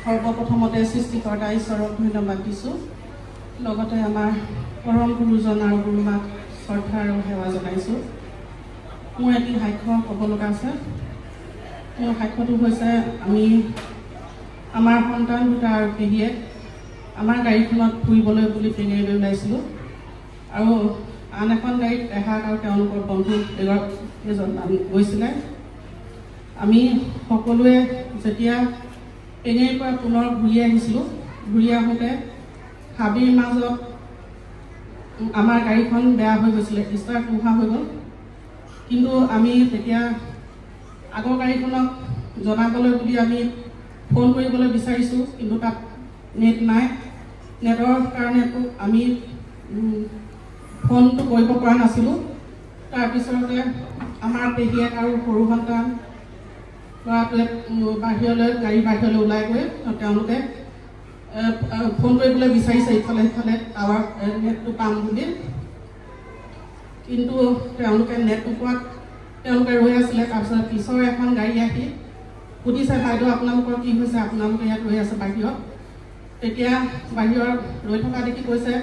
সৰ্বপ্ৰথমতে সৃষ্টিকৰ্তা ঈশ্বৰক ধন্যবাদ দিছোঁ। লগতে আমাৰ পৰম গুৰুজন আৰু গুৰুমাক শ্ৰদ্ধা আৰু সেৱা জনাইছোঁ। মোৰ এটি সাক্ষ্য ক'ব লগা আছে। মোৰ সাক্ষ্যটো হৈছে আমাৰ সন্তান দুটা আৰু পেহীয়ে আমাৰ গাড়ীখনত ফুৰিবলৈ বুলি পেহীয়ে ওলাইছিলোঁ আৰু আন এখন গাড়ীত এহাক আৰু তেওঁলোকৰ বন্ধু কেইজন গৈছিলে। আমি সকলোৱে যেতিয়া পেহীৰ পৰা পুনৰ ঘূৰি আহিছিলোঁ, ঘূৰি আহোঁতে হাবিৰ মাজত আমাৰ গাড়ীখন বেয়া হৈ গৈছিলে, ষ্টাৰ্ট নোহোৱা হৈ গ'ল। কিন্তু আমি তেতিয়া আগৰ গাড়ীখনক জনাবলৈ বুলি আমি ফোন কৰিবলৈ বিচাৰিছোঁ, কিন্তু তাত নেট নাই। নেটৰ কাৰণেতো আমি ফোনটো কৰিব পৰা নাছিলোঁ। তাৰপিছতে আমাৰ পেহীয়েক আৰু সৰু সন্তান ল'ৰাটোৱে গাড়ী বাহিৰলৈ ওলাই গৈ তেওঁলোকে ফোন কৰিবলৈ বিচাৰিছে ইফালে সিফালে টাৱাৰ নেটটো পাম বুলি, কিন্তু তেওঁলোকে নেট নোপোৱাত তেওঁলোকে ৰৈ আছিলে। তাৰপিছত পিছৰ এখন গাড়ী আহি সুধিছে, বাইদেউ আপোনালোকৰ কি হৈছে, আপোনালোকে ইয়াত ৰৈ আছে বাহিৰত। তেতিয়া বাহিৰত ৰৈ থকা দেখি কৈছে,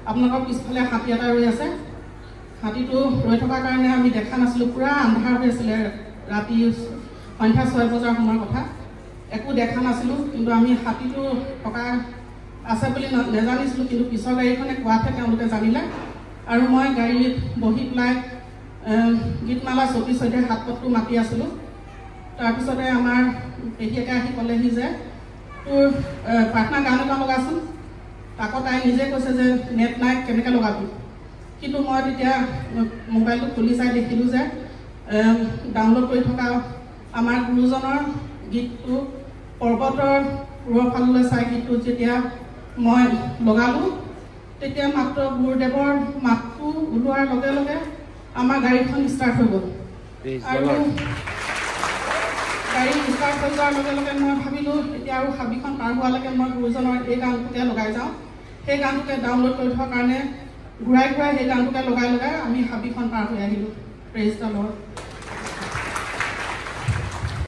আপোনালোকৰ পিছফালে হাতী এটা ৰৈ আছে। হাতীটো ৰৈ থকাৰ কাৰণে আমি দেখা নাছিলোঁ, পূৰা আন্ধাৰ হৈ আছিলে, ৰাতি সন্ধ্যা 6 বজাৰ সময়ৰ কথা। একো দেখা নাছিলোঁ, কিন্তু আমি হাতীটো থকা আছে বুলি নেজানিছিলোঁ। কিন্তু পিছৰ গাড়ীখনে কোৱাতহে তেওঁলোকে জানিলে। আৰু মই গাড়ীত বহি পেলাই গীতমালা চকী সৈতে হাতপতটো মাতি আছিলোঁ। তাৰপিছতে আমাৰ পেহীয়েকে আহি ক'লেহি যে তোৰ প্ৰাৰ্থনা গান এটা লগাচোন। আকৌ তাই নিজে কৈছে যে নেট নাই, কেনেকৈ লগাবি। কিন্তু মই তেতিয়া মোবাইলটো খুলি চাই দেখিলোঁ যে ডাউনলোড কৰি থকা আমাৰ গুৰুজনৰ গীতটো পৰ্বতৰ পূৰৰ ফাললৈ চাই গীতটো যেতিয়া মই লগালোঁ, তেতিয়া মাত্ৰ গুৰুদেৱৰ মাতটো ওলোৱাৰ লগে লগে আমাৰ গাড়ীখন ষ্টাৰ্ট হৈ গ'ল। আৰু গাড়ী ষ্টাৰ্ট হৈ যোৱাৰ লগে লগে মই ভাবিলোঁ এতিয়া আৰু হাবিখন পাৰ হোৱালৈকে মই গুৰুজনৰ এই গানটোকে লগাই যাওঁ। সেই গানটোকে ডাউনলোড কৰি থোৱাৰ কাৰণে ঘূৰাই ঘূৰাই সেই গানটোকে লগাই আমি হাবিখন পাৰ হৈ আহিলোঁ। Praise the lord.